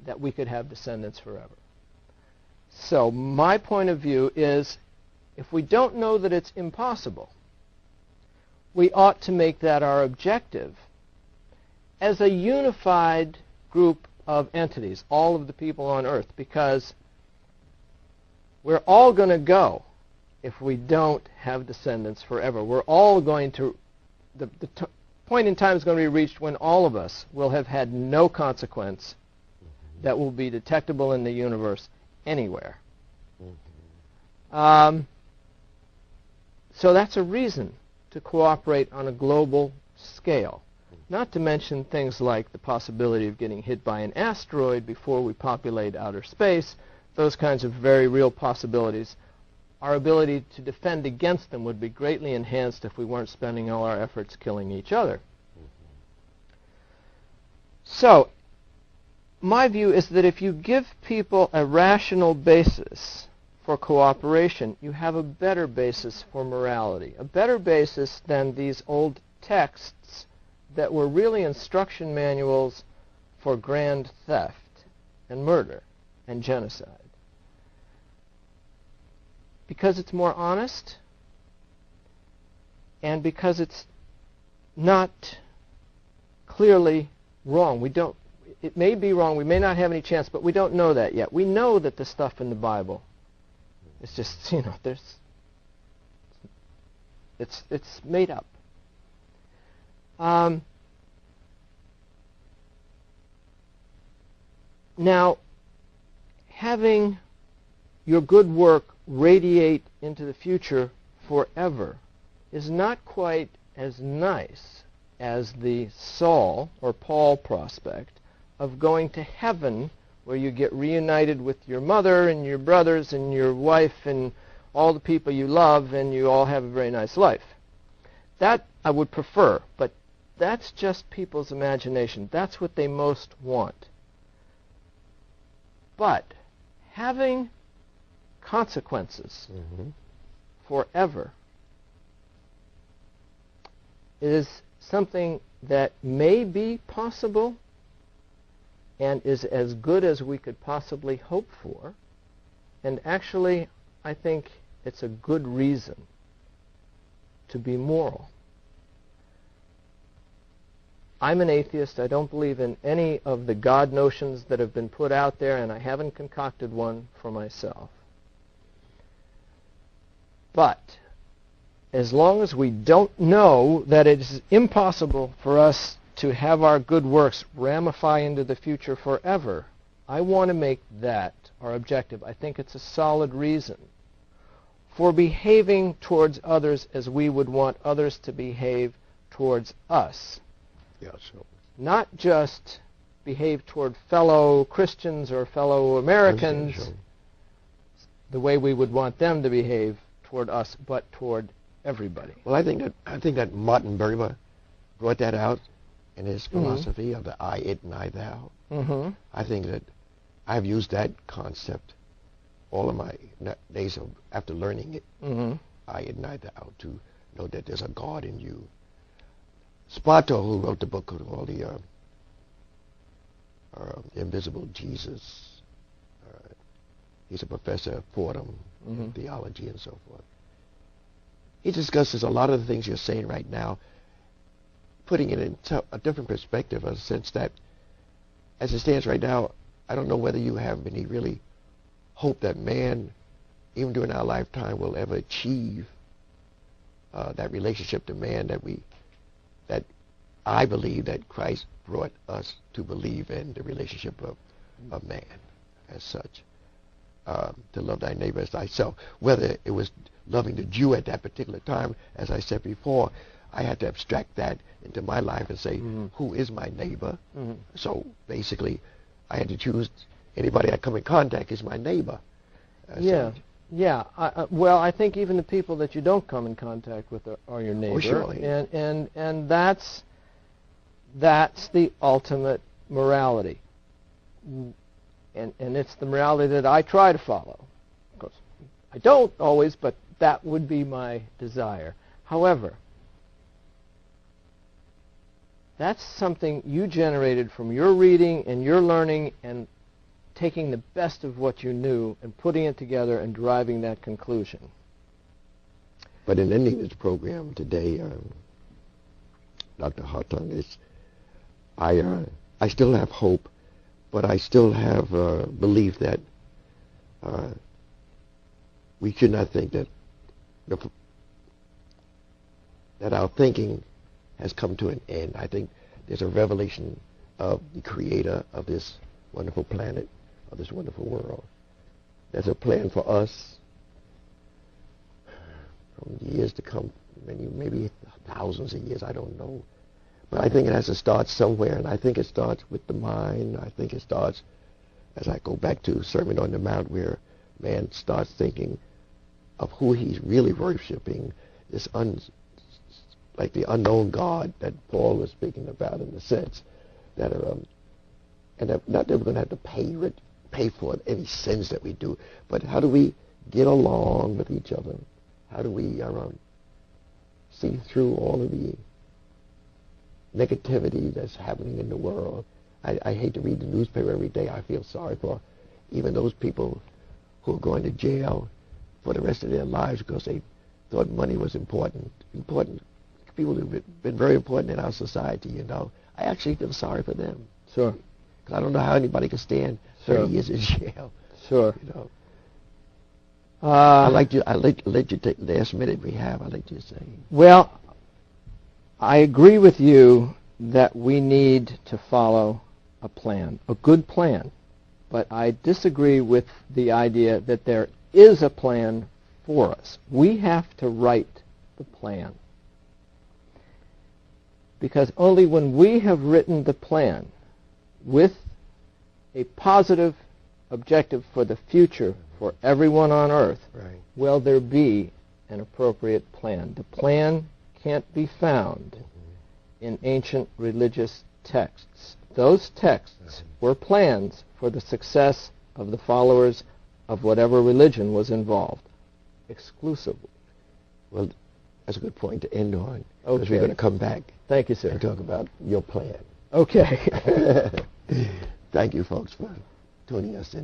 that we could have descendants forever. So my point of view is, if we don't know that it's impossible, we ought to make that our objective as a unified group of entities, all of the people on Earth, because we're all going to go if we don't have descendants forever. We're all going to, the point in time is going to be reached when all of us will have had no consequence that will be detectable in the universe anywhere. So that's a reason to cooperate on a global scale. Not to mention things like the possibility of getting hit by an asteroid before we populate outer space, those kinds of very real possibilities. Our ability to defend against them would be greatly enhanced if we weren't spending all our efforts killing each other. So, my view is that if you give people a rational basis for cooperation, you have a better basis for morality, a better basis than these old texts that were really instruction manuals for grand theft and murder and genocide. Because it's more honest, and because it's not clearly wrong. It may be wrong, we may not have any chance, but we don't know that yet. We know that the stuff in the Bible is just, it's made up. Now, having your good work radiate into the future forever is not quite as nice as the Saul or Paul prospect of going to heaven, where you get reunited with your mother and your brothers and your wife and all the people you love, and you all have a very nice life. That I would prefer, but that's just people's imagination. That's what they most want. But having consequences forever is something that may be possible and is as good as we could possibly hope for. And actually, I think it's a good reason to be moral. I'm an atheist. I don't believe in any of the God notions that have been put out there, and I haven't concocted one for myself. But as long as we don't know that it is impossible for us to have our good works ramify into the future forever, I want to make that our objective. I think it's a solid reason for behaving towards others as we would want others to behave towards us. Yeah, so. Not just behave toward fellow Christians or fellow Americans the way we would want them to behave toward us, but toward everybody. Well, I think that Martin Buber brought that out in his philosophy of the I, it, and I, thou. I think that I've used that concept all of my days after learning it. I, it, and I, thou, to know that there's a God in you. Sparto, who wrote the book called the Invisible Jesus, he's a professor at Fordham in theology and so forth. He discusses a lot of the things you're saying right now, putting it into a different perspective, in the sense that, as it stands right now, I don't know whether you have any really hope that man, even during our lifetime, will ever achieve that relationship to man that I believe that Christ brought us to believe in, the relationship of man as such. To love thy neighbor as thyself. Whether it was loving the Jew at that particular time, as I said before, I had to abstract that into my life and say, who is my neighbor? So basically, I had to choose anybody I come in contact is my neighbor. Well, I think even the people that you don't come in contact with are your neighbor. Oh, surely. And that's the ultimate morality. And it's the morality that I try to follow. Of course, I don't always, but that would be my desire. However, that's something you generated from your reading and your learning and taking the best of what you knew and putting it together and driving that conclusion. But in ending this program today, Dr. Hartung, I still have hope, but I still have belief that we should not think that that our thinking has come to an end. I think there's a revelation of the creator of this wonderful planet, of this wonderful world. There's a plan for us from years to come, maybe thousands of years, I don't know. But I think it has to start somewhere, and I think it starts with the mind. I think it starts, as I go back to Sermon on the Mount, where man starts thinking of who he's really worshiping, this like the unknown God that Paul was speaking about, in the sense that and not that we're going to have to pay for any sins that we do, but how do we get along with each other? How do we see through all of the negativity that's happening in the world? I hate to read the newspaper every day. I feel sorry for even those people who are going to jail for the rest of their lives because they thought money was important. People who've been very important in our society, you know. I actually feel sorry for them. Sure. Because I don't know how anybody can stand 30 years in jail. Sure. You know. I let you take the last minute we have. I'd like you to say. Well, I agree with you that we need to follow a plan, a good plan. But I disagree with the idea that there is a plan for us. We have to write the plan. Because only when we have written the plan with a positive objective for the future for everyone on earth, right, will there be an appropriate plan. The plan can't be found in ancient religious texts. Those texts were plans for the success of the followers of whatever religion was involved, exclusively. Well, that's a good point to end on. Okay. Because we're going to come back. Thank you, sir. And talk about your plan. Okay. Thank you, folks, for tuning us in.